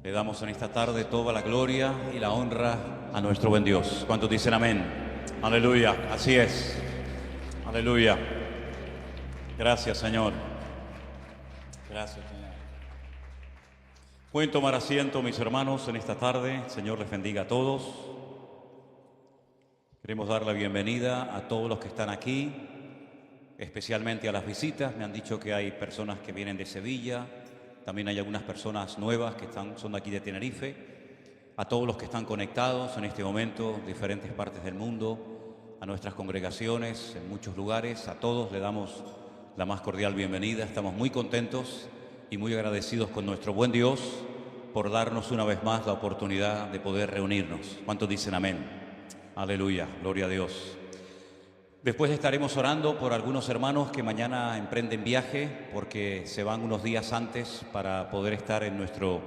Le damos en esta tarde toda la gloria y la honra a nuestro buen Dios. ¿Cuántos dicen amén? Aleluya, así es. Aleluya. Gracias, Señor. Gracias, Señor. Pueden tomar asiento, mis hermanos, en esta tarde. El Señor les bendiga a todos. Queremos dar la bienvenida a todos los que están aquí, especialmente a las visitas. Me han dicho que hay personas que vienen de Sevilla. También hay algunas personas nuevas que son de aquí de Tenerife. A todos los que están conectados en este momento, diferentes partes del mundo, a nuestras congregaciones en muchos lugares, a todos le damos la más cordial bienvenida. Estamos muy contentos y muy agradecidos con nuestro buen Dios por darnos una vez más la oportunidad de poder reunirnos. ¿Cuántos dicen amén? Aleluya, gloria a Dios. Después estaremos orando por algunos hermanos que mañana emprenden viaje porque se van unos días antes para poder estar en nuestro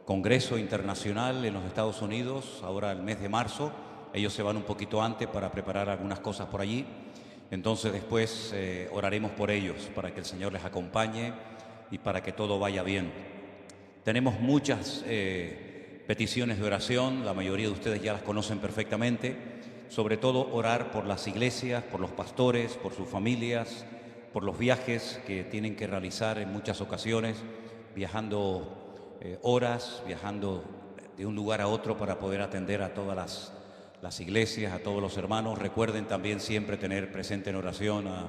Congreso Internacional en los Estados Unidos, ahora el mes de marzo. Ellos se van un poquito antes para preparar algunas cosas por allí. Entonces después oraremos por ellos para que el Señor les acompañe y para que todo vaya bien. Tenemos muchas peticiones de oración, la mayoría de ustedes ya las conocen perfectamente. Sobre todo orar por las iglesias, por los pastores, por sus familias, por los viajes que tienen que realizar en muchas ocasiones, viajando horas, viajando de un lugar a otro para poder atender a todas las iglesias, a todos los hermanos. Recuerden también siempre tener presente en oración a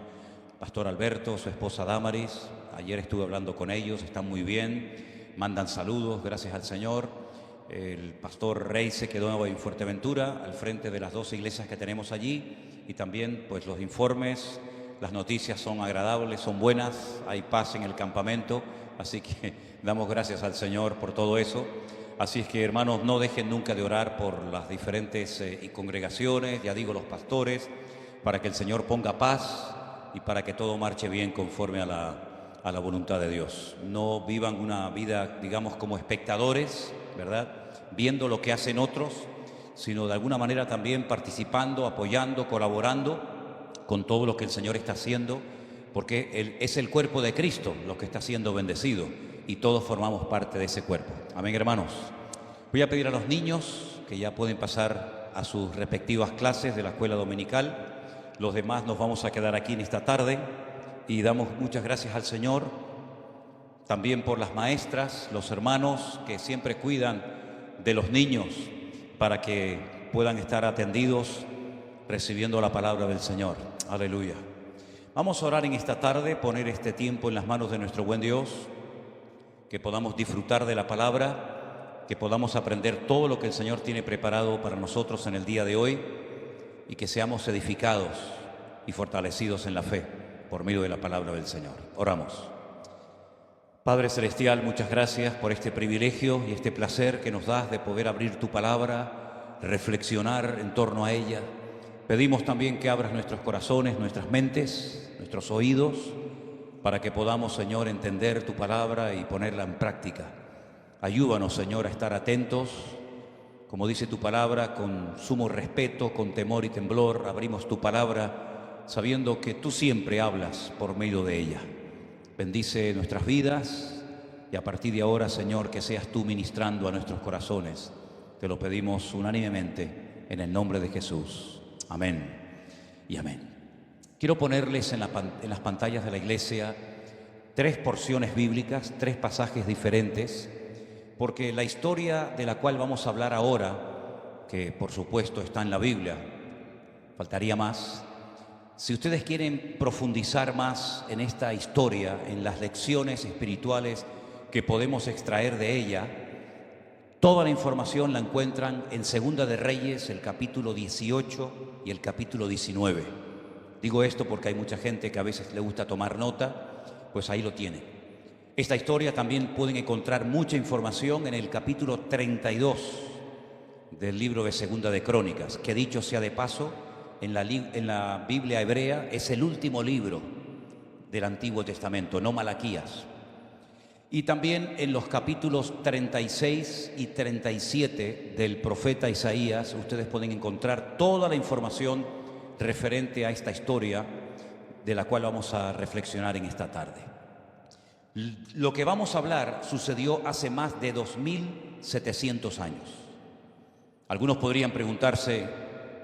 Pastor Alberto, su esposa Damaris. Ayer estuve hablando con ellos, están muy bien, mandan saludos, gracias al Señor. El pastor Rey se quedó en Fuerteventura, al frente de las dos iglesias que tenemos allí, y también pues los informes, las noticias son agradables, son buenas, hay paz en el campamento, así que damos gracias al Señor por todo eso. Así es que, hermanos, no dejen nunca de orar por las diferentes congregaciones, ya digo, los pastores, para que el Señor ponga paz y para que todo marche bien conforme a la voluntad de Dios. No vivan una vida, digamos, como espectadores, ¿verdad?, viendo lo que hacen otros, sino de alguna manera también participando, apoyando, colaborando con todo lo que el Señor está haciendo, porque es el cuerpo de Cristo lo que está siendo bendecido y todos formamos parte de ese cuerpo. Amén, hermanos. Voy a pedir a los niños que ya pueden pasar a sus respectivas clases de la escuela dominical. Los demás nos vamos a quedar aquí en esta tarde y damos muchas gracias al Señor también por las maestras, los hermanos que siempre cuidan de los niños para que puedan estar atendidos recibiendo la palabra del Señor. Aleluya. Vamos a orar en esta tarde, poner este tiempo en las manos de nuestro buen Dios, que podamos disfrutar de la palabra, que podamos aprender todo lo que el Señor tiene preparado para nosotros en el día de hoy y que seamos edificados y fortalecidos en la fe por medio de la palabra del Señor. Oramos. Padre Celestial, muchas gracias por este privilegio y este placer que nos das de poder abrir tu palabra, reflexionar en torno a ella. Pedimos también que abras nuestros corazones, nuestras mentes, nuestros oídos, para que podamos, Señor, entender tu palabra y ponerla en práctica. Ayúdanos, Señor, a estar atentos, como dice tu palabra, con sumo respeto, con temor y temblor. Abrimos tu palabra sabiendo que tú siempre hablas por medio de ella. Bendice nuestras vidas y a partir de ahora, Señor, que seas tú ministrando a nuestros corazones. Te lo pedimos unánimemente en el nombre de Jesús. Amén y amén. Quiero ponerles en las pantallas de la iglesia 3 porciones bíblicas, 3 pasajes diferentes, porque la historia de la cual vamos a hablar ahora, que por supuesto está en la Biblia, faltaría más. Si ustedes quieren profundizar más en esta historia, en las lecciones espirituales que podemos extraer de ella, toda la información la encuentran en Segunda de Reyes, el capítulo 18 y el capítulo 19. Digo esto porque hay mucha gente que a veces le gusta tomar nota, pues ahí lo tiene. Esta historia también pueden encontrar mucha información en el capítulo 32 del libro de Segunda de Crónicas, que dicho sea de paso, en la Biblia hebrea es el último libro del Antiguo Testamento, no Malaquías. Y también en los capítulos 36 y 37 del profeta Isaías, ustedes pueden encontrar toda la información referente a esta historia de la cual vamos a reflexionar en esta tarde. Lo que vamos a hablar sucedió hace más de 2700 años. Algunos podrían preguntarse,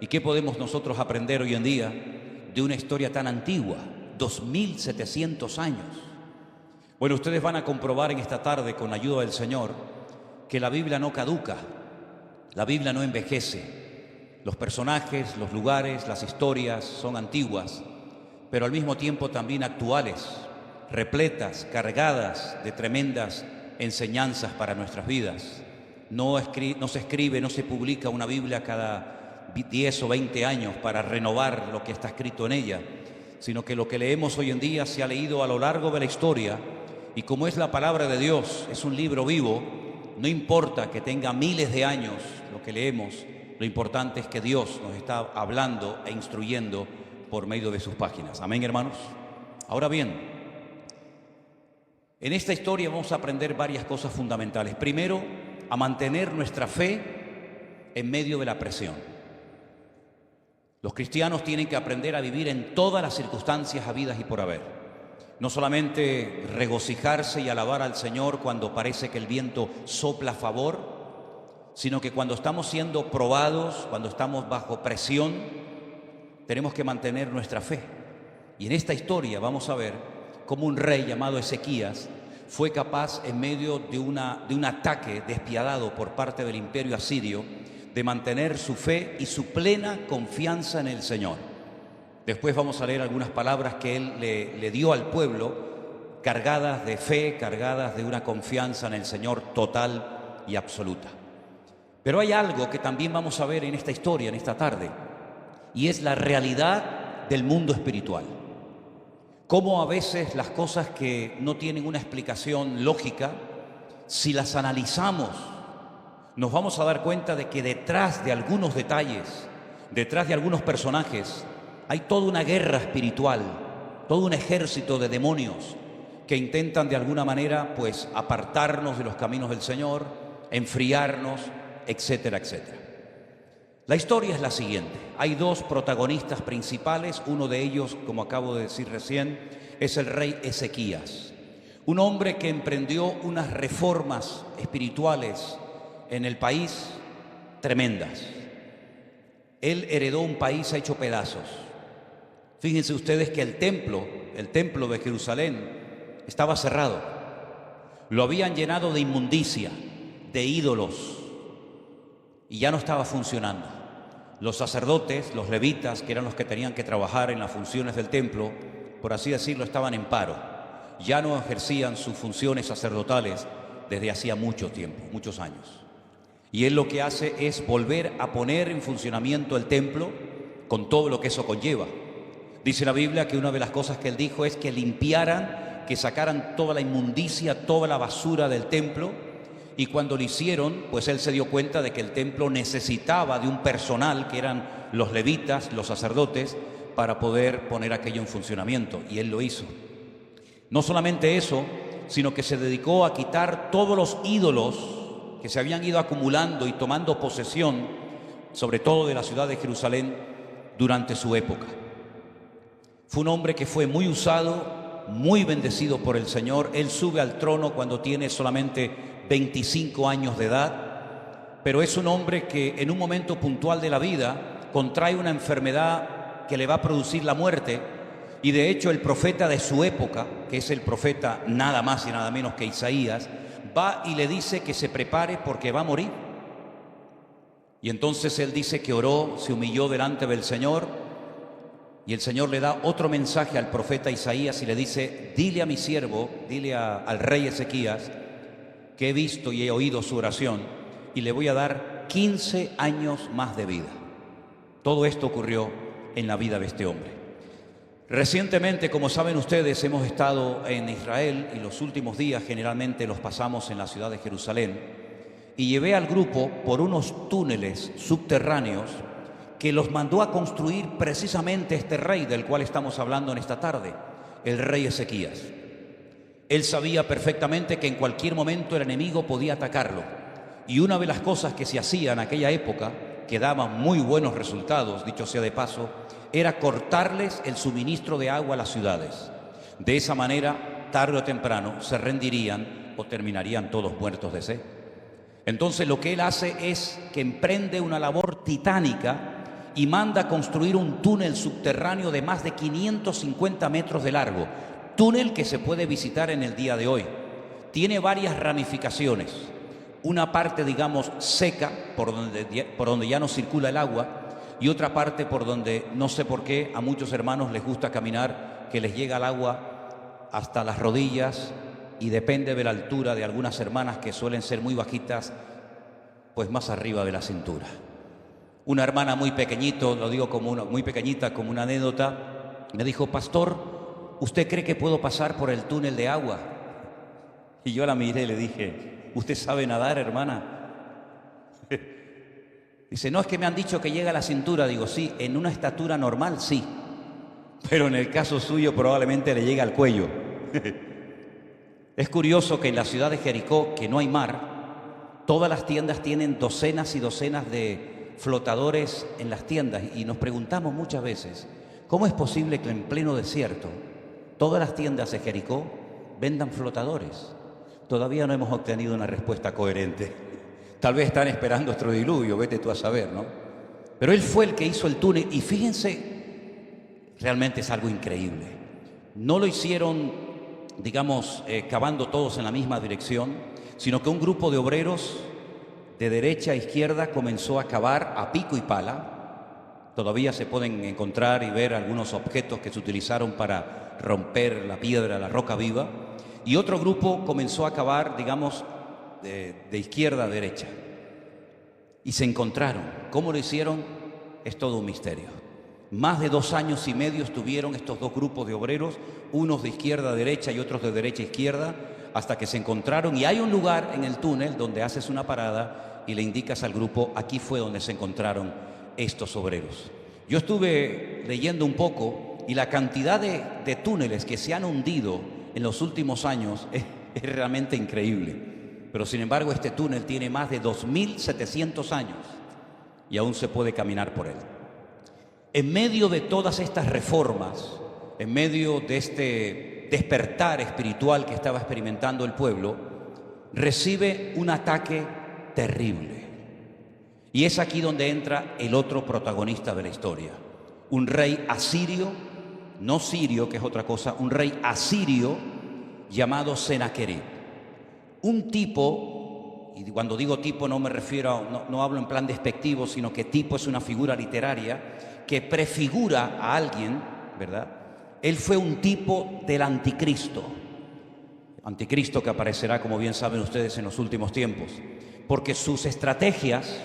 ¿y qué podemos nosotros aprender hoy en día de una historia tan antigua? 2700 años. Bueno, ustedes van a comprobar en esta tarde, con la ayuda del Señor, que la Biblia no caduca, la Biblia no envejece. Los personajes, los lugares, las historias son antiguas, pero al mismo tiempo también actuales, repletas, cargadas de tremendas enseñanzas para nuestras vidas. No se escribe, no se publica una Biblia cada 10 o 20 años para renovar lo que está escrito en ella, sino que lo que leemos hoy en día se ha leído a lo largo de la historia, y como es la palabra de Dios, es un libro vivo, no importa que tenga miles de años lo que leemos, lo importante es que Dios nos está hablando e instruyendo por medio de sus páginas. Amén, hermanos. Ahora bien, en esta historia vamos a aprender varias cosas fundamentales. Primero, a mantener nuestra fe en medio de la presión. Los cristianos tienen que aprender a vivir en todas las circunstancias habidas y por haber. No solamente regocijarse y alabar al Señor cuando parece que el viento sopla a favor, sino que cuando estamos siendo probados, cuando estamos bajo presión, tenemos que mantener nuestra fe. Y en esta historia vamos a ver cómo un rey llamado Ezequías fue capaz, en medio de un ataque despiadado por parte del imperio asirio, de mantener su fe y su plena confianza en el Señor. Después vamos a leer algunas palabras que él le dio al pueblo, cargadas de fe, cargadas de una confianza en el Señor total y absoluta. Pero hay algo que también vamos a ver en esta historia, en esta tarde, y es la realidad del mundo espiritual. Cómo a veces las cosas que no tienen una explicación lógica, si las analizamos, nos vamos a dar cuenta de que detrás de algunos detalles, detrás de algunos personajes, hay toda una guerra espiritual, todo un ejército de demonios que intentan de alguna manera pues apartarnos de los caminos del Señor, enfriarnos, etcétera, etcétera. La historia es la siguiente. Hay dos protagonistas principales. Uno de ellos, como acabo de decir recién, es el rey Ezequías, un hombre que emprendió unas reformas espirituales en el país tremendas. Él heredó un país hecho pedazos. Fíjense ustedes que el templo de Jerusalén estaba cerrado. Lo habían llenado de inmundicia, de ídolos, y ya no estaba funcionando. Los sacerdotes, los levitas, que eran los que tenían que trabajar en las funciones del templo, por así decirlo, estaban en paro. Ya no ejercían sus funciones sacerdotales desde hacía mucho tiempo, muchos años. Y él lo que hace es volver a poner en funcionamiento el templo con todo lo que eso conlleva. Dice la Biblia que una de las cosas que él dijo es que limpiaran, que sacaran toda la inmundicia, toda la basura del templo, y cuando lo hicieron, pues él se dio cuenta de que el templo necesitaba de un personal, que eran los levitas, los sacerdotes, para poder poner aquello en funcionamiento, y él lo hizo. No solamente eso, sino que se dedicó a quitar todos los ídolos que se habían ido acumulando y tomando posesión, sobre todo de la ciudad de Jerusalén, durante su época. Fue un hombre que fue muy usado, muy bendecido por el Señor. Él sube al trono cuando tiene solamente 25 años de edad, pero es un hombre que en un momento puntual de la vida contrae una enfermedad que le va a producir la muerte, y de hecho el profeta de su época, que es el profeta nada más y nada menos que Isaías, va y le dice que se prepare porque va a morir. Y entonces él dice que oró, se humilló delante del Señor, y el Señor le da otro mensaje al profeta Isaías y le dice: dile a mi siervo, dile al rey Ezequías, que he visto y he oído su oración, y le voy a dar 15 años más de vida. Todo esto ocurrió en la vida de este hombre. Recientemente, como saben ustedes, hemos estado en Israel, y los últimos días generalmente los pasamos en la ciudad de Jerusalén, y llevé al grupo por unos túneles subterráneos que los mandó a construir precisamente este rey del cual estamos hablando en esta tarde, el rey Ezequías. Él sabía perfectamente que en cualquier momento el enemigo podía atacarlo, y una de las cosas que se hacía en aquella época, que daban muy buenos resultados, dicho sea de paso, era cortarles el suministro de agua a las ciudades. De esa manera tarde o temprano se rendirían o terminarían todos muertos de sed. Entonces lo que él hace es que emprende una labor titánica y manda construir un túnel subterráneo de más de 550 metros de largo, túnel que se puede visitar en el día de hoy. Tiene varias ramificaciones, una parte, digamos, seca, por donde ya no circula el agua, y otra parte por donde, no sé por qué, a muchos hermanos les gusta caminar, que les llega el agua hasta las rodillas, y depende de la altura de algunas hermanas que suelen ser muy bajitas, pues más arriba de la cintura. Una hermana muy pequeñito, lo digo como muy pequeñita, como una anécdota, me dijo: pastor, ¿usted cree que puedo pasar por el túnel de agua? Y yo la miré y le dije: ¿usted sabe nadar, hermana? Dice: no, es que me han dicho que llega a la cintura. Digo: sí, en una estatura normal sí, pero en el caso suyo probablemente le llega al cuello. Es curioso que en la ciudad de Jericó, que no hay mar, todas las tiendas tienen docenas y docenas de flotadores en las tiendas, y nos preguntamos muchas veces: ¿cómo es posible que en pleno desierto todas las tiendas de Jericó vendan flotadores? Todavía no hemos obtenido una respuesta coherente. Tal vez están esperando otro diluvio, vete tú a saber, ¿no? Pero él fue el que hizo el túnel, y fíjense, realmente es algo increíble. No lo hicieron, digamos, cavando todos en la misma dirección, sino que un grupo de obreros de derecha a izquierda comenzó a cavar a pico y pala. Todavía se pueden encontrar y ver algunos objetos que se utilizaron para romper la piedra, la roca viva. Y otro grupo comenzó a cavar, digamos, de izquierda a derecha. Y se encontraron. ¿Cómo lo hicieron? Es todo un misterio. Más de 2 años y medio estuvieron estos dos grupos de obreros, unos de izquierda a derecha y otros de derecha a izquierda, hasta que se encontraron. Y hay un lugar en el túnel donde haces una parada y le indicas al grupo: aquí fue donde se encontraron estos obreros. Yo estuve leyendo un poco, y la cantidad de túneles que se han hundido en los últimos años es realmente increíble. Pero sin embargo este túnel tiene más de 2700 años y aún se puede caminar por él. En medio de todas estas reformas, en medio de este despertar espiritual que estaba experimentando el pueblo, recibe un ataque terrible. Y es aquí donde entra el otro protagonista de la historia, un rey asirio, no sirio, que es otra cosa, un rey asirio llamado Senaquerib. Un tipo, y cuando digo tipo no me refiero, no hablo en plan despectivo, sino que tipo es una figura literaria que prefigura a alguien, ¿verdad? Él fue un tipo del anticristo que aparecerá, como bien saben ustedes, en los últimos tiempos, porque sus estrategias,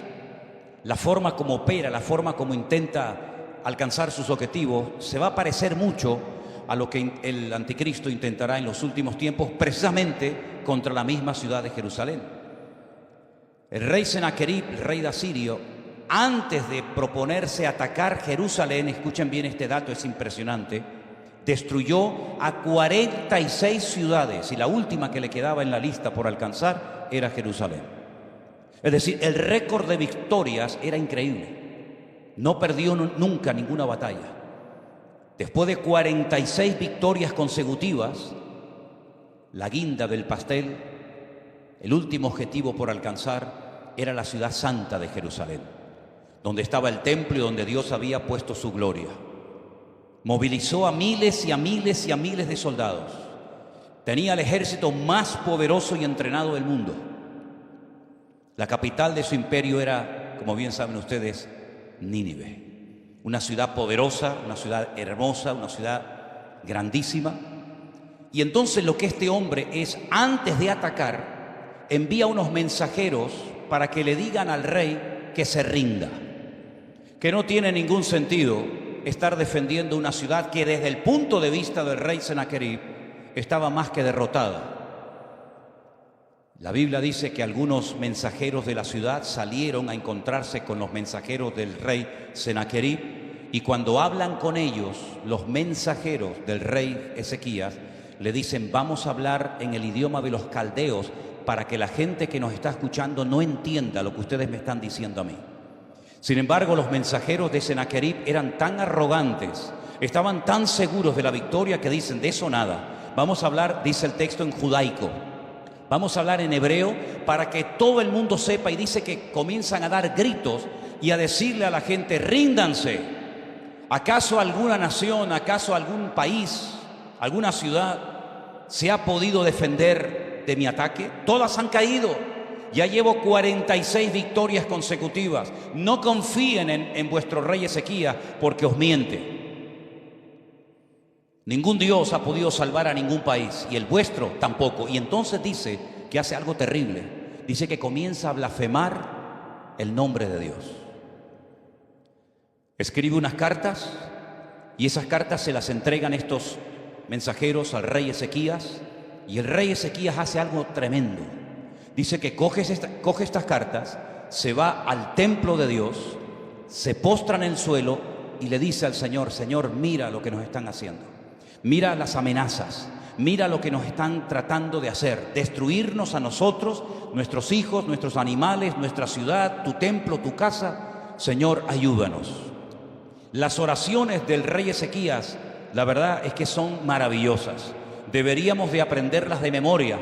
la forma como opera, la forma como intenta alcanzar sus objetivos, se va a parecer mucho a lo que el anticristo intentará en los últimos tiempos, precisamente contra la misma ciudad de Jerusalén. El rey Senaquerib, el rey de Asirio, antes de proponerse atacar Jerusalén, escuchen bien este dato, es impresionante, destruyó a 46 ciudades, y la última que le quedaba en la lista por alcanzar era Jerusalén. Es decir, el récord de victorias era increíble. No perdió nunca ninguna batalla. Después de 46 victorias consecutivas, la guinda del pastel, el último objetivo por alcanzar, era la ciudad santa de Jerusalén, donde estaba el templo y donde Dios había puesto su gloria. Movilizó a miles y a miles y a miles de soldados. Tenía el ejército más poderoso y entrenado del mundo. La capital de su imperio era, como bien saben ustedes, Nínive. Una ciudad poderosa, una ciudad hermosa, una ciudad grandísima. Y entonces lo que este hombre es, antes de atacar, envía unos mensajeros para que le digan al rey que se rinda, que no tiene ningún sentido estar defendiendo una ciudad que desde el punto de vista del rey Senaquerib estaba más que derrotada. La Biblia dice que algunos mensajeros de la ciudad salieron a encontrarse con los mensajeros del rey Senaquerib, y cuando hablan con ellos, los mensajeros del rey Ezequías le dicen: vamos a hablar en el idioma de los caldeos para que la gente que nos está escuchando no entienda lo que ustedes me están diciendo a mí. Sin embargo, los mensajeros de Senaquerib eran tan arrogantes, estaban tan seguros de la victoria, que dicen: de eso nada. Vamos a hablar, dice el texto, en judaico. Vamos a hablar en hebreo para que todo el mundo sepa, y dice que comienzan a dar gritos y a decirle a la gente: ríndanse. ¿Acaso alguna nación, acaso algún país, alguna ciudad se ha podido defender de mi ataque? Todas han caído. Ya llevo 46 victorias consecutivas. No confíen en vuestro rey Ezequías, porque os miente. Ningún Dios ha podido salvar a ningún país, y el vuestro tampoco. Y entonces dice que hace algo terrible. Dice que comienza a blasfemar el nombre de Dios. Escribe unas cartas, y esas cartas se las entregan estos mensajeros al rey Ezequías, y el rey Ezequías hace algo tremendo. Dice que coge estas cartas, se va al templo de Dios, se postra en el suelo y le dice al Señor: Señor, mira lo que nos están haciendo, mira las amenazas, mira lo que nos están tratando de hacer, destruirnos a nosotros, nuestros hijos, nuestros animales, nuestra ciudad, tu templo, tu casa. Señor, ayúdanos. Las oraciones del rey Ezequías, la verdad es que son maravillosas. Deberíamos de aprenderlas de memoria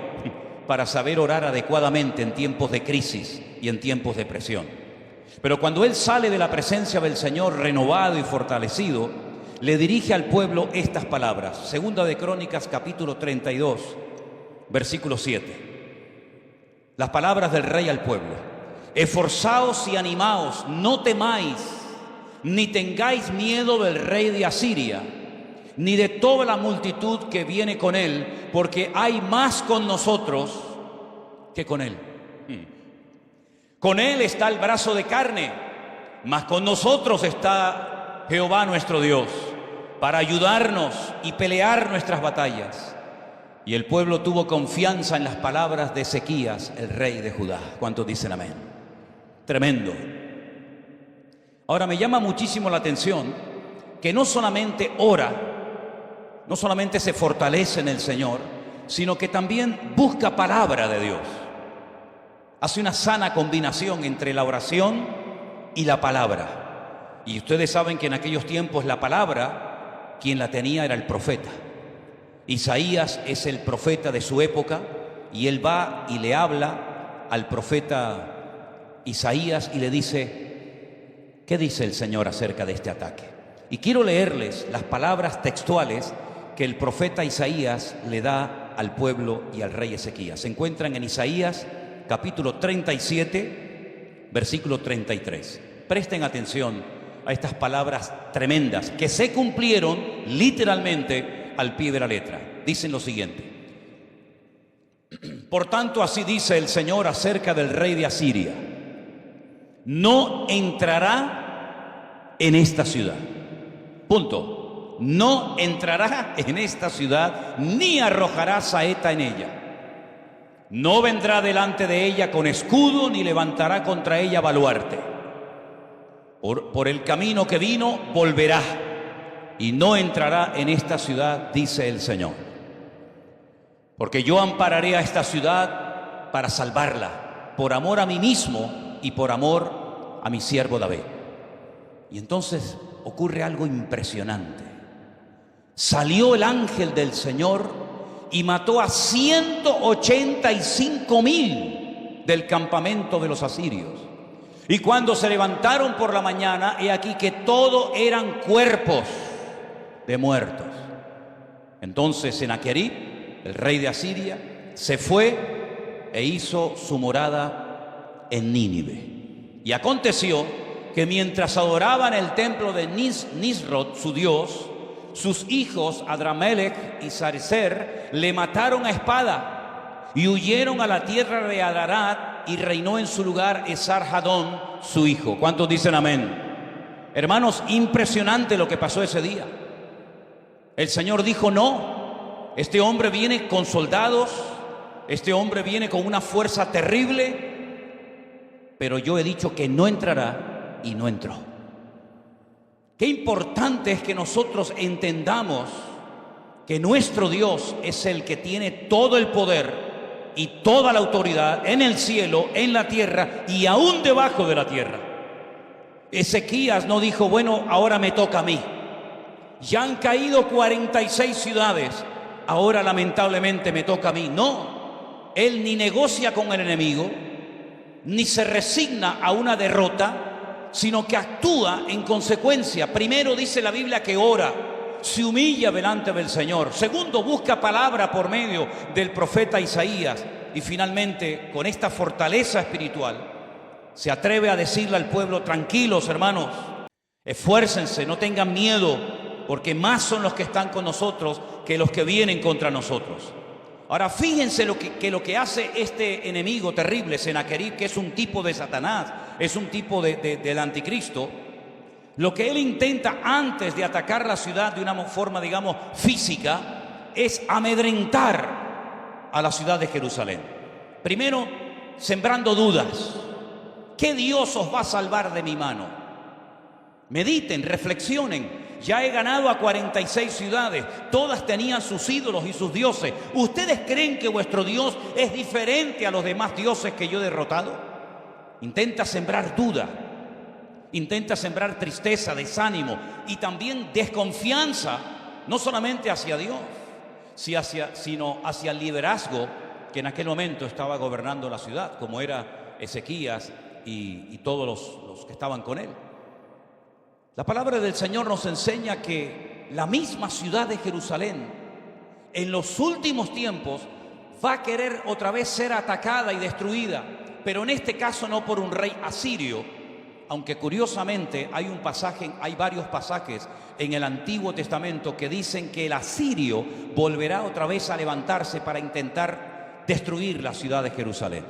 para saber orar adecuadamente en tiempos de crisis y en tiempos de presión. Pero cuando él sale de la presencia del Señor renovado y fortalecido, le dirige al pueblo estas palabras. Segunda de Crónicas, capítulo 32, versículo 7. Las palabras del rey al pueblo: esforzaos y animaos, no temáis, ni tengáis miedo del rey de Asiria, ni de toda la multitud que viene con él, porque hay más con nosotros que con él. Con él está el brazo de carne, mas con nosotros está Jehová nuestro Dios, para ayudarnos y pelear nuestras batallas. Y el pueblo tuvo confianza en las palabras de Ezequías, el rey de Judá. ¿Cuántos dicen amén? Tremendo. Ahora, me llama muchísimo la atención que no solamente ora, no solamente se fortalece en el Señor, sino que también busca palabra de Dios. Hace una sana combinación entre la oración y la palabra. Y ustedes saben que en aquellos tiempos la palabra, quien la tenía era el profeta. Isaías es el profeta de su época, y él va y le habla al profeta Isaías y le dice: ¿qué dice el Señor acerca de este ataque? Y quiero leerles las palabras textuales que el profeta Isaías le da al pueblo y al rey Ezequías. Se encuentran en Isaías capítulo 37, versículo 33. Presten atención a estas palabras tremendas que se cumplieron literalmente al pie de la letra. Dicen lo siguiente: por tanto, así dice el Señor acerca del rey de Asiria: no entrará en esta ciudad. Punto. No entrará en esta ciudad, ni arrojará saeta en ella. No vendrá delante de ella con escudo, ni levantará contra ella baluarte. Por el camino que vino volverá, y no entrará en esta ciudad, dice el Señor. Porque yo ampararé a esta ciudad para salvarla, por amor a mí mismo y por amor a mi siervo David. Y entonces ocurre algo impresionante. Salió el ángel del Señor y mató a 185,000 del campamento de los asirios. Y cuando se levantaron por la mañana, he aquí que todo eran cuerpos de muertos. Entonces Sennacherib, el rey de Asiria, se fue e hizo su morada en Nínive. Y aconteció que mientras adoraban el templo de Nisroch, su dios, sus hijos Adramelech y Sarecer le mataron a espada y huyeron a la tierra de Ararat, y reinó en su lugar Esarhadón, su hijo. ¿Cuántos dicen amén? Hermanos, impresionante lo que pasó ese día. El Señor dijo: no, este hombre viene con soldados, este hombre viene con una fuerza terrible, pero yo he dicho que no entrará, y no entró. Qué importante es que nosotros entendamos que nuestro Dios es el que tiene todo el poder y toda la autoridad en el cielo, en la tierra y aún debajo de la tierra. Ezequías no dijo: bueno, ahora me toca a mí. Ya han caído 46 ciudades, ahora lamentablemente me toca a mí. No, él ni negocia con el enemigo, ni se resigna a una derrota, sino que actúa en consecuencia. Primero dice la Biblia que ora, se humilla delante del Señor. Segundo, busca palabra por medio del profeta Isaías. Y finalmente, con esta fortaleza espiritual, se atreve a decirle al pueblo: tranquilos, hermanos, esfuércense, no tengan miedo, porque más son los que están con nosotros que los que vienen contra nosotros. Ahora, fíjense lo que hace este enemigo terrible, Senaquerib, que es un tipo de Satanás, es un tipo del anticristo. Lo que él intenta antes de atacar la ciudad de una forma, digamos, física, es amedrentar a la ciudad de Jerusalén. Primero, sembrando dudas. ¿Qué Dios os va a salvar de mi mano? Mediten, reflexionen. Ya he ganado a 46 ciudades, todas tenían sus ídolos y sus dioses. ¿Ustedes creen que vuestro Dios es diferente a los demás dioses que yo he derrotado? Intenta sembrar duda, intenta sembrar tristeza, desánimo y también desconfianza, no solamente hacia Dios, sino hacia el liderazgo que en aquel momento estaba gobernando la ciudad, como era Ezequías y todos los que estaban con él. La palabra del Señor nos enseña que la misma ciudad de Jerusalén en los últimos tiempos va a querer otra vez ser atacada y destruida, pero en este caso no por un rey asirio, aunque curiosamente hay varios pasajes en el Antiguo Testamento que dicen que el asirio volverá otra vez a levantarse para intentar destruir la ciudad de Jerusalén.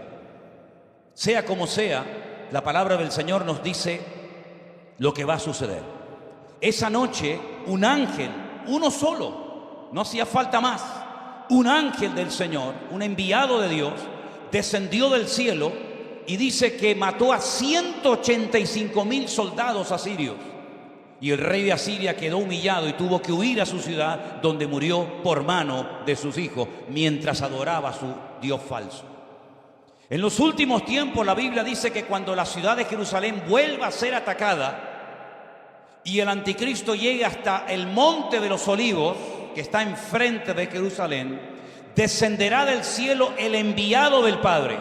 Sea como sea, la palabra del Señor nos dice lo que va a suceder. Esa noche un ángel, uno solo, no hacía falta más, un ángel del Señor, un enviado de Dios, descendió del cielo y dice que mató a 185,000 soldados asirios. Y el rey de Asiria quedó humillado y tuvo que huir a su ciudad, donde murió por mano de sus hijos mientras adoraba a su Dios falso. En los últimos tiempos la Biblia dice que cuando la ciudad de Jerusalén vuelva a ser atacada y el anticristo llegue hasta el monte de los olivos, que está enfrente de Jerusalén, descenderá del cielo el enviado del Padre,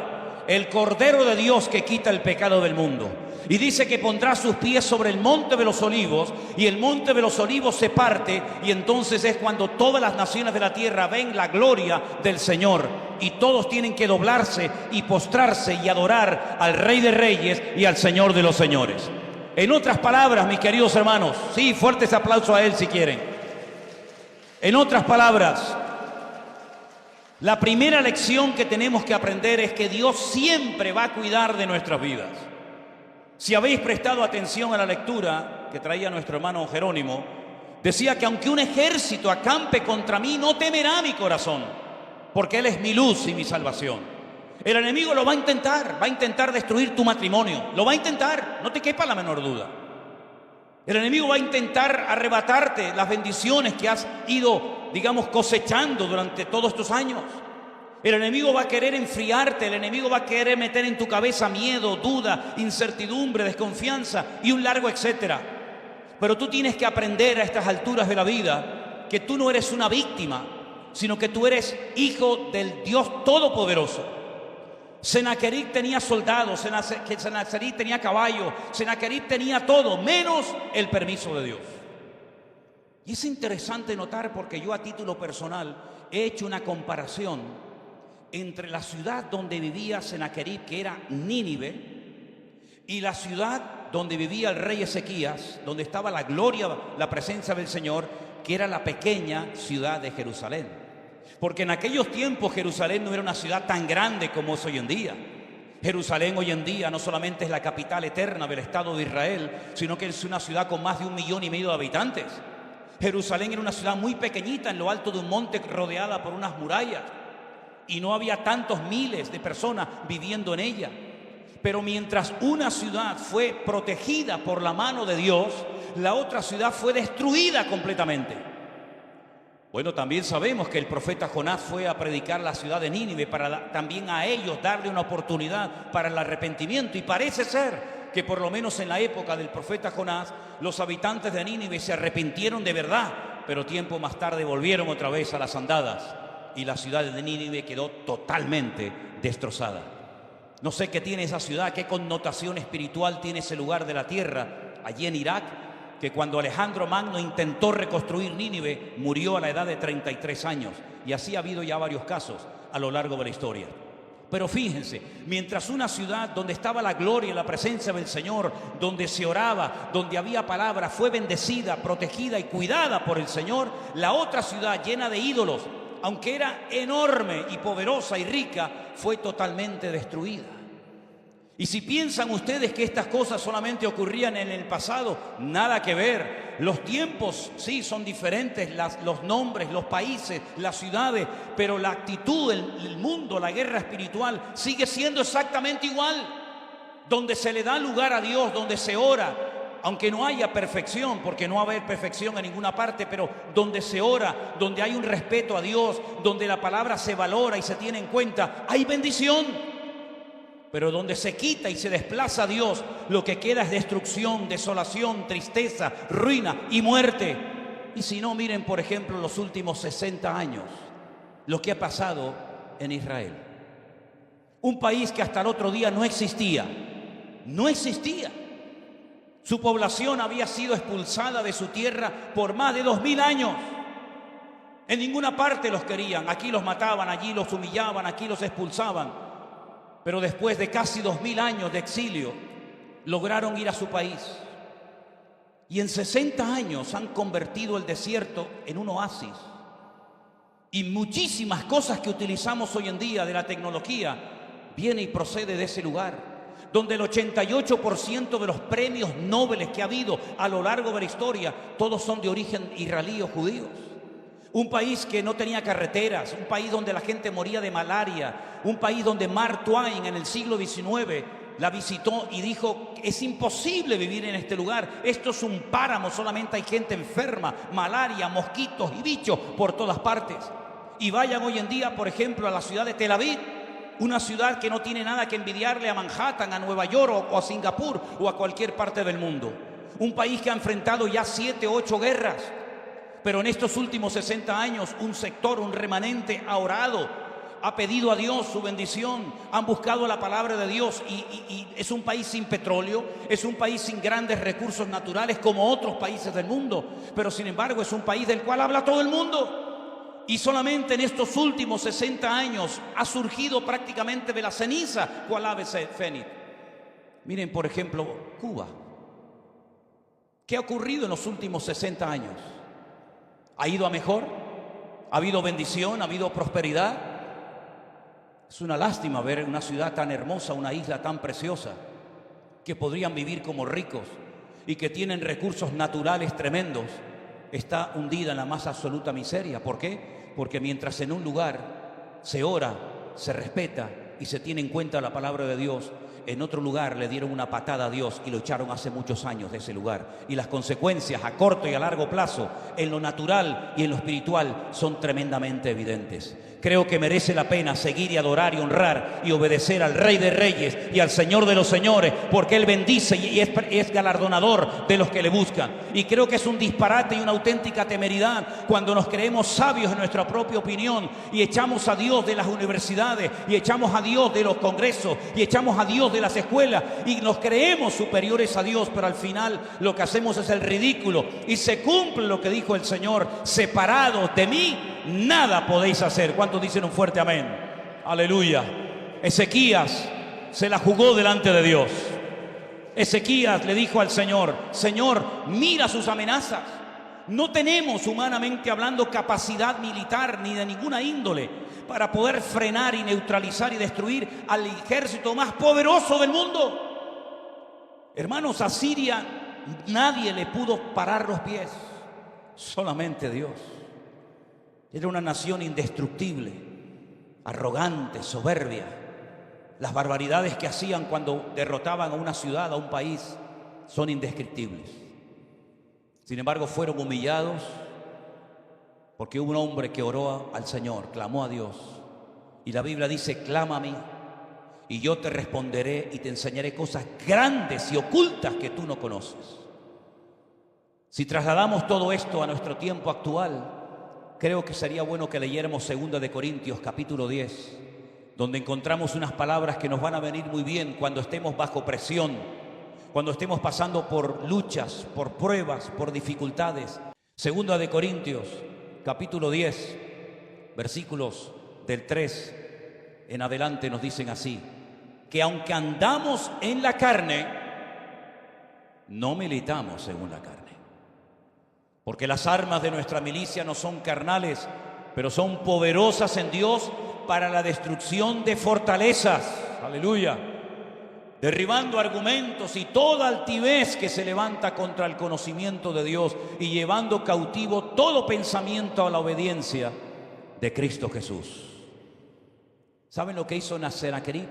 el Cordero de Dios que quita el pecado del mundo. Y dice que pondrá sus pies sobre el monte de los olivos, y el monte de los olivos se parte, y entonces es cuando todas las naciones de la tierra ven la gloria del Señor, y todos tienen que doblarse y postrarse y adorar al Rey de Reyes y al Señor de los Señores. En otras palabras, mis queridos hermanos, sí, fuertes aplausos a él si quieren. En otras palabras, la primera lección que tenemos que aprender es que Dios siempre va a cuidar de nuestras vidas. Si habéis prestado atención a la lectura que traía nuestro hermano Jerónimo, decía que aunque un ejército acampe contra mí, no temerá mi corazón, porque Él es mi luz y mi salvación. El enemigo lo va a intentar destruir tu matrimonio, lo va a intentar, no te quepa la menor duda. El enemigo va a intentar arrebatarte las bendiciones que has ido, digamos, cosechando durante todos estos años. El enemigo va a querer enfriarte, el enemigo va a querer meter en tu cabeza miedo, duda, incertidumbre, desconfianza y un largo etcétera. Pero tú tienes que aprender a estas alturas de la vida que tú no eres una víctima, sino que tú eres hijo del Dios Todopoderoso. Senaquerib tenía soldados, Senaquerib tenía caballos, Senaquerib tenía todo, menos el permiso de Dios. Y es interesante notar, porque yo a título personal he hecho una comparación entre la ciudad donde vivía Senaquerib, que era Nínive, y la ciudad donde vivía el rey Ezequías, donde estaba la gloria, la presencia del Señor, que era la pequeña ciudad de Jerusalén. Porque en aquellos tiempos Jerusalén no era una ciudad tan grande como es hoy en día. Jerusalén hoy en día no solamente es la capital eterna del Estado de Israel, sino que es una ciudad con más de 1,5 millones de habitantes. Jerusalén era una ciudad muy pequeñita en lo alto de un monte rodeada por unas murallas. Y no había tantos miles de personas viviendo en ella. Pero mientras una ciudad fue protegida por la mano de Dios, la otra ciudad fue destruida completamente. Bueno, también sabemos que el profeta Jonás fue a predicar la ciudad de Nínive para también a ellos darle una oportunidad para el arrepentimiento. Y parece ser que por lo menos en la época del profeta Jonás, los habitantes de Nínive se arrepintieron de verdad. pero tiempo más tarde volvieron otra vez a las andadas y la ciudad de Nínive quedó totalmente destrozada. No sé qué tiene esa ciudad, qué connotación espiritual tiene ese lugar de la tierra, allí en Irak, que cuando Alejandro Magno intentó reconstruir Nínive, murió a la edad de 33 años. Y así ha habido ya varios casos a lo largo de la historia. Pero fíjense, mientras una ciudad donde estaba la gloria y la presencia del Señor, donde se oraba, donde había palabra, fue bendecida, protegida y cuidada por el Señor, la otra ciudad llena de ídolos, aunque era enorme y poderosa y rica, fue totalmente destruida. Y si piensan ustedes que estas cosas solamente ocurrían en el pasado, nada que ver. Los tiempos sí son diferentes, los nombres, los países, las ciudades, pero la actitud, el mundo, la guerra espiritual sigue siendo exactamente igual. Donde se le da lugar a Dios, donde se ora, aunque no haya perfección, porque no va a haber perfección en ninguna parte, pero donde se ora, donde hay un respeto a Dios, donde la palabra se valora y se tiene en cuenta, hay bendición. Pero donde se quita y se desplaza a Dios, lo que queda es destrucción, desolación, tristeza, ruina y muerte. Y si no, miren por ejemplo los últimos 60 años, lo que ha pasado en Israel. Un país que hasta el otro día no existía. No existía. Su población había sido expulsada de su tierra por más de 2000 años. En ninguna parte los querían. Aquí los mataban, allí los humillaban, aquí los expulsaban. Pero después de casi 2000 años de exilio, lograron ir a su país. Y en 60 años han convertido el desierto en un oasis. Y muchísimas cosas que utilizamos hoy en día de la tecnología viene y procede de ese lugar, donde el 88% de los premios Nobel que ha habido a lo largo de la historia, todos son de origen israelí o judíos. Un país que no tenía carreteras, un país donde la gente moría de malaria, un país donde Mark Twain en el siglo XIX la visitó y dijo: es imposible vivir en este lugar, esto es un páramo, solamente hay gente enferma, malaria, mosquitos y bichos por todas partes. Y vayan hoy en día, por ejemplo, a la ciudad de Tel Aviv, una ciudad que no tiene nada que envidiarle a Manhattan, a Nueva York o a Singapur o a cualquier parte del mundo. Un país que ha enfrentado ya 7 u 8 guerras. Pero en estos últimos 60 años un sector, un remanente ha orado, ha pedido a Dios su bendición, han buscado la palabra de Dios y es un país sin petróleo, es un país sin grandes recursos naturales como otros países del mundo, pero sin embargo es un país del cual habla todo el mundo. Y solamente en estos últimos 60 años ha surgido prácticamente de la ceniza cual ave fénix. Miren por ejemplo Cuba. ¿Qué ha ocurrido en los últimos 60 años? ¿Ha ido a mejor? ¿Ha habido bendición? ¿Ha habido prosperidad? Es una lástima ver una ciudad tan hermosa, una isla tan preciosa, que podrían vivir como ricos y que tienen recursos naturales tremendos, está hundida en la más absoluta miseria. ¿Por qué? Porque mientras en un lugar se ora, se respeta y se tiene en cuenta la palabra de Dios, en otro lugar le dieron una patada a Dios y lo echaron hace muchos años de ese lugar. Y las consecuencias a corto y a largo plazo, en lo natural y en lo espiritual, son tremendamente evidentes. Creo que merece la pena seguir y adorar y honrar y obedecer al Rey de Reyes y al Señor de los Señores, porque Él bendice y es galardonador de los que le buscan. Y creo que es un disparate y una auténtica temeridad cuando nos creemos sabios en nuestra propia opinión y echamos a Dios de las universidades y echamos a Dios de los congresos y echamos a Dios de las escuelas y nos creemos superiores a Dios, pero al final lo que hacemos es el ridículo y se cumple lo que dijo el Señor: separados de mí nada podéis hacer. ¿Cuántos dicen un fuerte amén? Aleluya. Ezequías se la jugó delante de Dios. Ezequías le dijo al Señor: Señor, mira sus amenazas. No tenemos, humanamente hablando, capacidad militar ni de ninguna índole para poder frenar y neutralizar y destruir al ejército más poderoso del mundo. Hermanos, a Siria nadie le pudo parar los pies, solamente Dios. Era una nación indestructible, arrogante, soberbia. Las barbaridades que hacían cuando derrotaban a una ciudad, a un país, son indescriptibles. Sin embargo, fueron humillados porque hubo un hombre que oró al Señor, clamó a Dios. Y la Biblia dice: clama a mí y yo te responderé y te enseñaré cosas grandes y ocultas que tú no conoces. Si trasladamos todo esto a nuestro tiempo actual, creo que sería bueno que leyéramos 2 de Corintios capítulo 10, donde encontramos unas palabras que nos van a venir muy bien cuando estemos bajo presión, cuando estemos pasando por luchas, por pruebas, por dificultades. 2 de Corintios capítulo 10, versículos del 3 en adelante nos dicen así: que aunque andamos en la carne, no militamos según la carne. Porque las armas de nuestra milicia no son carnales, pero son poderosas en Dios para la destrucción de fortalezas. Aleluya. Derribando argumentos y toda altivez que se levanta contra el conocimiento de Dios y llevando cautivo todo pensamiento a la obediencia de Cristo Jesús. ¿Saben lo que hizo Sennacherib?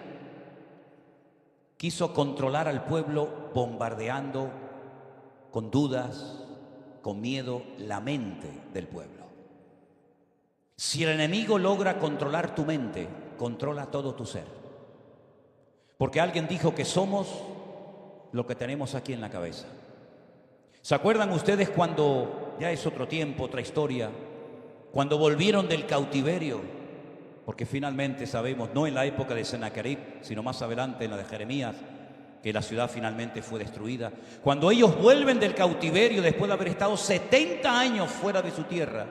Quiso controlar al pueblo bombardeando con dudas, con miedo, la mente del pueblo. Si el enemigo logra controlar tu mente, controla todo tu ser. Porque alguien dijo que somos lo que tenemos aquí en la cabeza. ¿Se acuerdan ustedes cuando, ya es otro tiempo, otra historia, cuando volvieron del cautiverio? Porque finalmente sabemos, no en la época de Sennacherib, sino más adelante en la de Jeremías, que la ciudad finalmente fue destruida. Cuando ellos vuelven del cautiverio después de haber estado 70 años fuera de su tierra,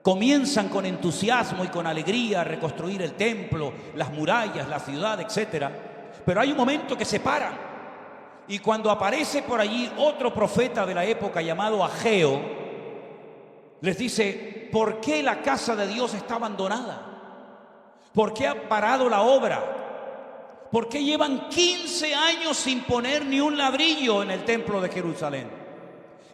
comienzan con entusiasmo y con alegría a reconstruir el templo, las murallas, la ciudad, etc. Pero hay un momento que se paran. Y cuando aparece por allí otro profeta de la época llamado Ageo, les dice: ¿por qué la casa de Dios está abandonada? ¿Por qué ha parado la obra? ¿Por qué llevan 15 años sin poner ni un ladrillo en el templo de Jerusalén?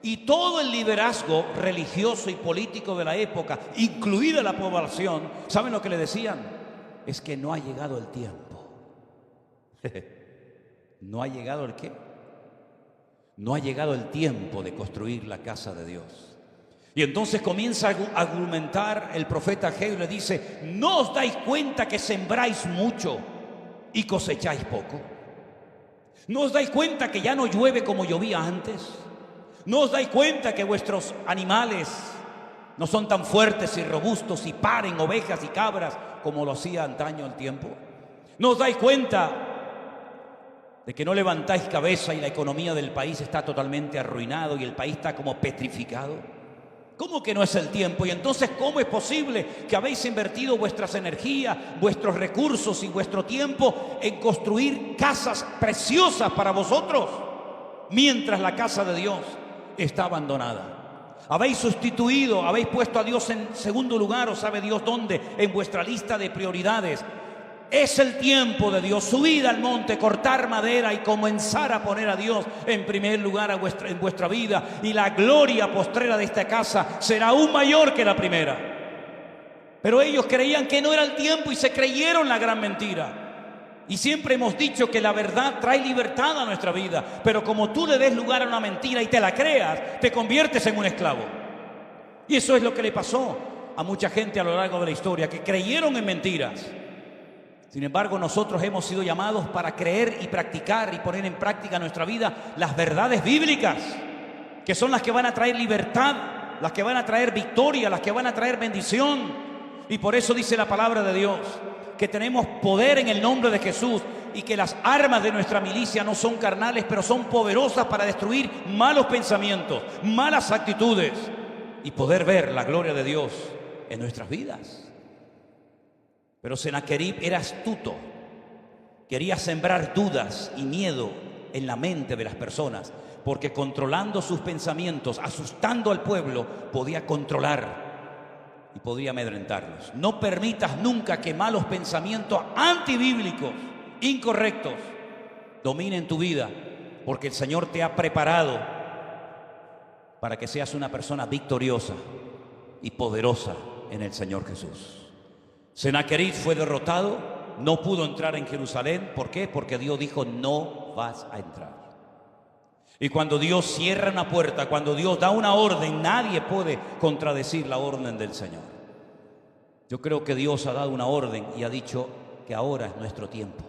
Y todo el liderazgo religioso y político de la época, incluida la población, ¿saben lo que le decían? Es que no ha llegado el tiempo. ¿No ha llegado el qué? No ha llegado el tiempo de construir la casa de Dios. Y entonces comienza a argumentar el profeta Ageo y le dice: ¿no os dais cuenta que sembráis mucho y cosecháis poco? ¿No os dais cuenta que ya no llueve como llovía antes? ¿No os dais cuenta que vuestros animales no son tan fuertes y robustos y paren ovejas y cabras como lo hacía antaño el tiempo? ¿No os dais cuenta de que no levantáis cabeza y la economía del país está totalmente arruinado y el país está como petrificado? ¿Cómo que no es el tiempo? Y entonces, ¿cómo es posible que habéis invertido vuestras energías, vuestros recursos y vuestro tiempo en construir casas preciosas para vosotros, mientras la casa de Dios está abandonada? Habéis sustituido, habéis puesto a Dios en segundo lugar, o sabe Dios dónde, en vuestra lista de prioridades. Es el tiempo de Dios. Subid al monte, cortar madera y comenzar a poner a Dios en primer lugar en vuestra vida, y la gloria postrera de esta casa será aún mayor que la primera. Pero ellos creían que no era el tiempo y se creyeron la gran mentira. Y siempre hemos dicho que la verdad trae libertad a nuestra vida, pero como tú le des lugar a una mentira y te la creas, te conviertes en un esclavo. Y eso es lo que le pasó a mucha gente a lo largo de la historia, que creyeron en mentiras. Sin embargo, nosotros hemos sido llamados para creer y practicar y poner en práctica en nuestra vida las verdades bíblicas, que son las que van a traer libertad, las que van a traer victoria, las que van a traer bendición. Y por eso dice la palabra de Dios que tenemos poder en el nombre de Jesús y que las armas de nuestra milicia no son carnales, pero son poderosas para destruir malos pensamientos, malas actitudes y poder ver la gloria de Dios en nuestras vidas. Pero Sennacherib era astuto, quería sembrar dudas y miedo en la mente de las personas, porque controlando sus pensamientos, asustando al pueblo, podía controlar y podía amedrentarlos. No permitas nunca que malos pensamientos antibíblicos, incorrectos, dominen tu vida, porque el Señor te ha preparado para que seas una persona victoriosa y poderosa en el Señor Jesús. Sennacherib fue derrotado, no pudo entrar en Jerusalén. ¿Por qué? Porque Dios dijo: no vas a entrar. Y cuando Dios cierra una puerta, cuando Dios da una orden, nadie puede contradecir la orden del Señor. Yo creo que Dios ha dado una orden y ha dicho que ahora es nuestro tiempo.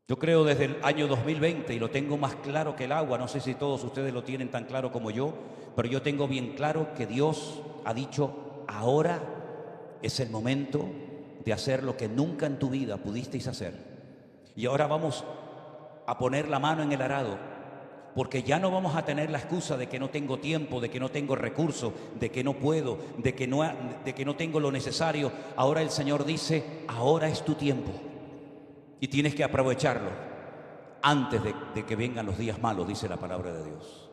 Yo creo desde el año 2020, y lo tengo más claro que el agua, no sé si todos ustedes lo tienen tan claro como yo, pero yo tengo bien claro que Dios ha dicho, ahora es el momento de hacer lo que nunca en tu vida pudisteis hacer. Y ahora vamos a poner la mano en el arado, porque ya no vamos a tener la excusa de que no tengo tiempo, de que no tengo recursos, de que no puedo, de que no tengo lo necesario. Ahora el Señor dice, ahora es tu tiempo y tienes que aprovecharlo antes de que vengan los días malos, dice la palabra de Dios.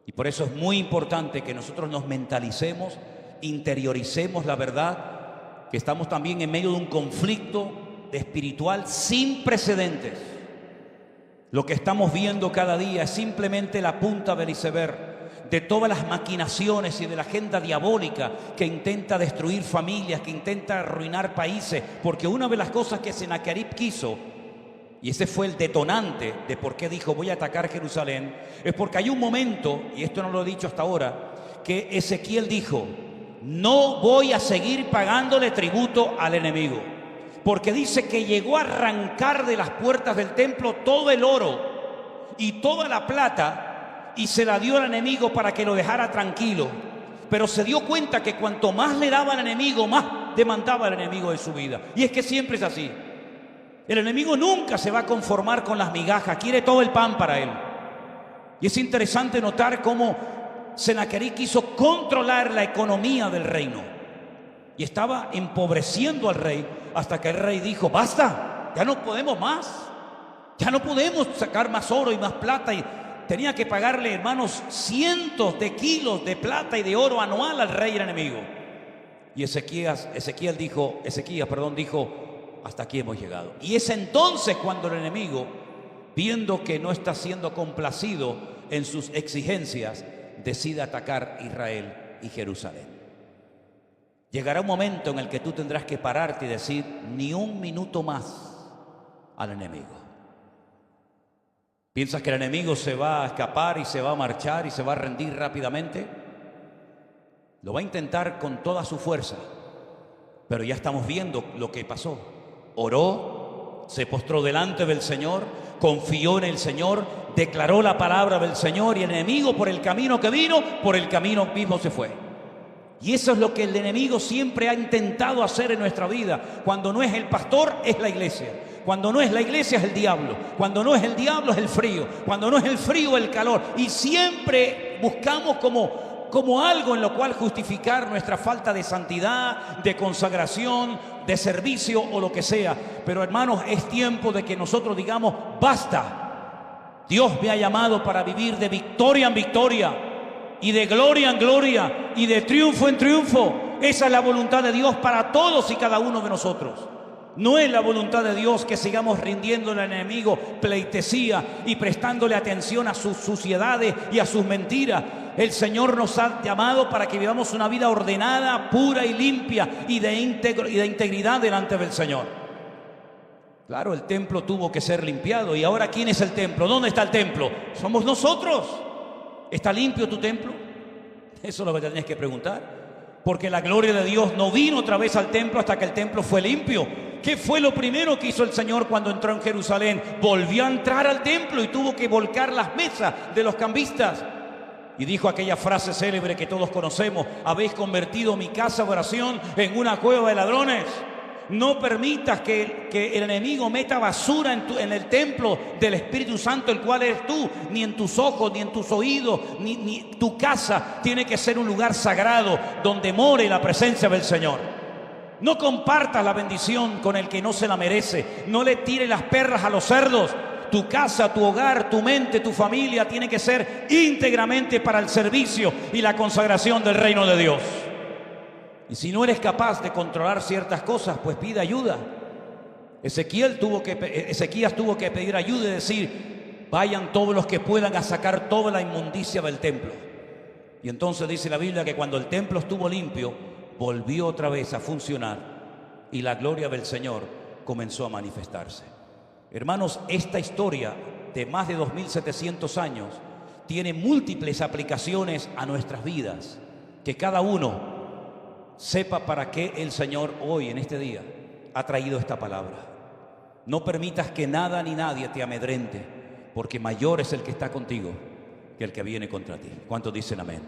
Y por eso es muy importante que nosotros nos mentalicemos, interioricemos la verdad, que estamos también en medio de un conflicto espiritual sin precedentes. Lo que estamos viendo cada día es simplemente la punta del iceberg de todas las maquinaciones y de la agenda diabólica que intenta destruir familias, que intenta arruinar países, porque una de las cosas que Sennacherib quiso, y ese fue el detonante de por qué dijo voy a atacar Jerusalén, es porque hay un momento, y esto no lo he dicho hasta ahora, que Ezequiel dijo, no voy a seguir pagándole tributo al enemigo, porque dice que llegó a arrancar de las puertas del templo todo el oro y toda la plata y se la dio al enemigo para que lo dejara tranquilo, pero se dio cuenta que cuanto más le daba al enemigo, más demandaba el enemigo de su vida. Y es que siempre es así. El enemigo nunca se va a conformar con las migajas, quiere todo el pan para él. Y es interesante notar cómo Sennacherib quiso controlar la economía del reino y estaba empobreciendo al rey, hasta que el rey dijo, basta, ya no podemos más, ya no podemos sacar más oro y más plata. Y tenía que pagarle, hermanos, cientos de kilos de plata y de oro anual al rey enemigo. Y Ezequías dijo, hasta aquí hemos llegado. Y es entonces cuando el enemigo, viendo que no está siendo complacido en sus exigencias, decide atacar Israel y Jerusalén. Llegará un momento en el que tú tendrás que pararte y decir, ni un minuto más al enemigo. ¿Piensas que el enemigo se va a escapar y se va a marchar y se va a rendir rápidamente? Lo va a intentar con toda su fuerza, pero ya estamos viendo lo que pasó. Oró, se postró delante del Señor, confió en el Señor, declaró la palabra del Señor, y el enemigo, por el camino que vino, por el camino mismo se fue. Y eso es lo que el enemigo siempre ha intentado hacer en nuestra vida. Cuando no es el pastor, es la iglesia. Cuando no es la iglesia, es el diablo. Cuando no es el diablo, es el frío. Cuando no es el frío, el calor. Y siempre buscamos como algo en lo cual justificar nuestra falta de santidad, de consagración, de servicio o lo que sea. Pero hermanos, es tiempo de que nosotros digamos, basta. Dios me ha llamado para vivir de victoria en victoria, y de gloria en gloria, y de triunfo en triunfo. Esa es la voluntad de Dios para todos y cada uno de nosotros. No es la voluntad de Dios que sigamos rindiéndole al enemigo pleitesía y prestándole atención a sus suciedades y a sus mentiras. El Señor nos ha llamado para que vivamos una vida ordenada, pura y limpia, y de integridad delante del Señor. Claro, el templo tuvo que ser limpiado. ¿Y ahora quién es el templo? ¿Dónde está el templo? Somos nosotros. ¿Está limpio tu templo? Eso es lo que te tienes que preguntar. Porque la gloria de Dios no vino otra vez al templo hasta que el templo fue limpio. ¿Qué fue lo primero que hizo el Señor cuando entró en Jerusalén? Volvió a entrar al templo y tuvo que volcar las mesas de los cambistas. Y dijo aquella frase célebre que todos conocemos: habéis convertido mi casa de oración en una cueva de ladrones. No permitas que el enemigo meta basura en el templo del Espíritu Santo, el cual eres tú. Ni en tus ojos, ni en tus oídos, ni tu casa tiene que ser un lugar sagrado donde more la presencia del Señor. No compartas la bendición con el que no se la merece. No le tires las perlas a los cerdos. Tu casa, tu hogar, tu mente, tu familia tiene que ser íntegramente para el servicio y la consagración del reino de Dios. Y si no eres capaz de controlar ciertas cosas, pues pide ayuda. Ezequías tuvo que pedir ayuda y decir: vayan todos los que puedan a sacar toda la inmundicia del templo. Y entonces dice la Biblia que cuando el templo estuvo limpio, volvió otra vez a funcionar y la gloria del Señor comenzó a manifestarse. Hermanos, esta historia de más de 2700 años tiene múltiples aplicaciones a nuestras vidas, que cada uno sepa para qué el Señor hoy, en este día, ha traído esta palabra. No permitas que nada ni nadie te amedrente, porque mayor es el que está contigo que el que viene contra ti. ¿Cuántos dicen amén?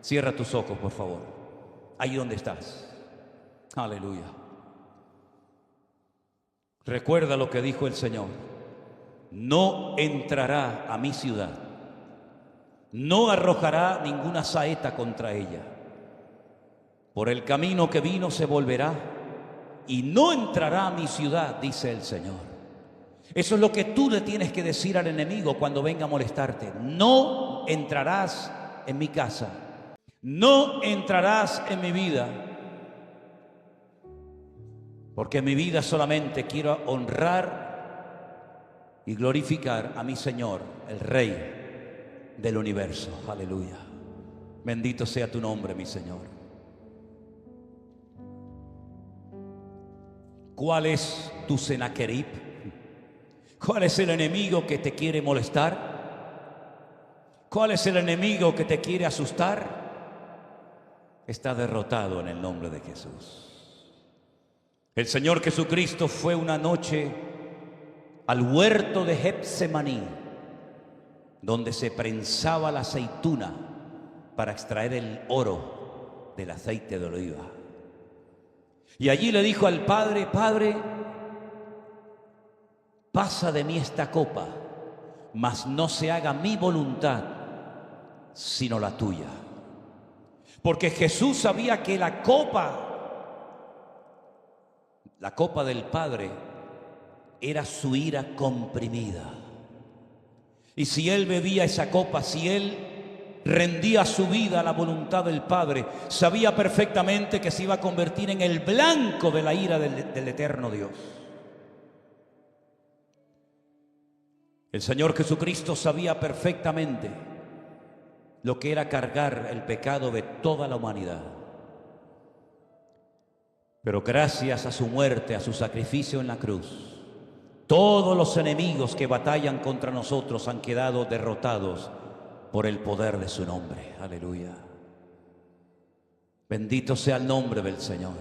Cierra tus ojos, por favor. Ahí donde estás. Aleluya. Recuerda lo que dijo el Señor. No entrará a mi ciudad, no arrojará ninguna saeta contra ella. Por el camino que vino se volverá y no entrará a mi ciudad, dice el Señor. Eso es lo que tú le tienes que decir al enemigo cuando venga a molestarte. No entrarás en mi casa, no entrarás en mi vida, porque en mi vida solamente quiero honrar y glorificar a mi Señor, el Rey del universo. Aleluya. Bendito sea tu nombre, mi Señor. ¿Cuál es tu Senaquerib? ¿Cuál es el enemigo que te quiere molestar? ¿Cuál es el enemigo que te quiere asustar? Está derrotado en el nombre de Jesús. El Señor Jesucristo fue una noche al huerto de Getsemaní, donde se prensaba la aceituna para extraer el oro del aceite de oliva. Y allí le dijo al Padre: Padre, pasa de mí esta copa, mas no se haga mi voluntad, sino la tuya. Porque Jesús sabía que la copa del Padre, era su ira comprimida. Y si él bebía esa copa, si él rendía su vida a la voluntad del Padre, sabía perfectamente que se iba a convertir en el blanco de la ira del eterno Dios. El Señor Jesucristo sabía perfectamente lo que era cargar el pecado de toda la humanidad. Pero gracias a su muerte, a su sacrificio en la cruz, todos los enemigos que batallan contra nosotros han quedado derrotados por el poder de su nombre. Aleluya. Bendito sea el nombre del Señor.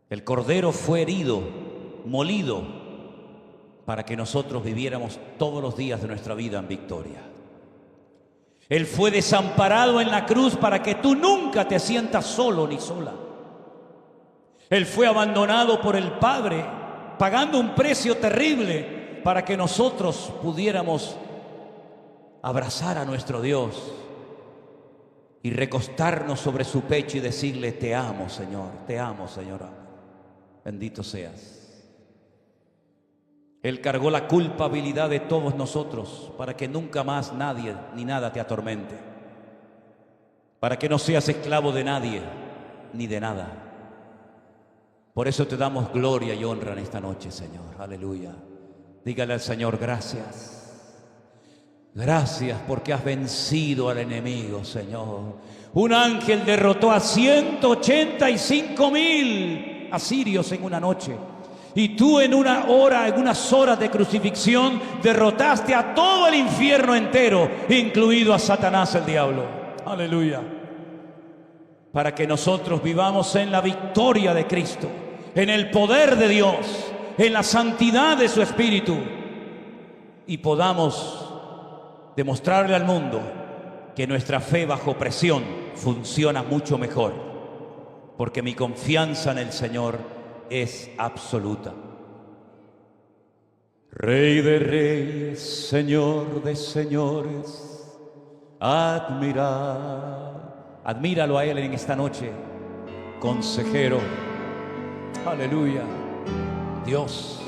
El Cordero fue herido, molido, para que nosotros viviéramos todos los días de nuestra vida en victoria. Él fue desamparado en la cruz para que tú nunca te sientas solo ni sola. Él fue abandonado por el Padre, pagando un precio terrible para que nosotros pudiéramos abrazar a nuestro Dios y recostarnos sobre su pecho y decirle: te amo, Señor, te amo, Señora. Bendito seas. Él cargó la culpabilidad de todos nosotros para que nunca más nadie ni nada te atormente, para que no seas esclavo de nadie ni de nada. Por eso te damos gloria y honra en esta noche, Señor. Aleluya. Dígale al Señor: gracias. Gracias porque has vencido al enemigo, Señor. Un ángel derrotó a 185,000 asirios en una noche. Y tú en unas horas de crucifixión, derrotaste a todo el infierno entero, incluido a Satanás, el diablo. Aleluya. Para que nosotros vivamos en la victoria de Cristo, en el poder de Dios, en la santidad de su Espíritu, y podamos demostrarle al mundo que nuestra fe bajo presión funciona mucho mejor, porque mi confianza en el Señor es absoluta. Rey de reyes, Señor de señores, admíralo a Él en esta noche. Consejero, aleluya, Dios.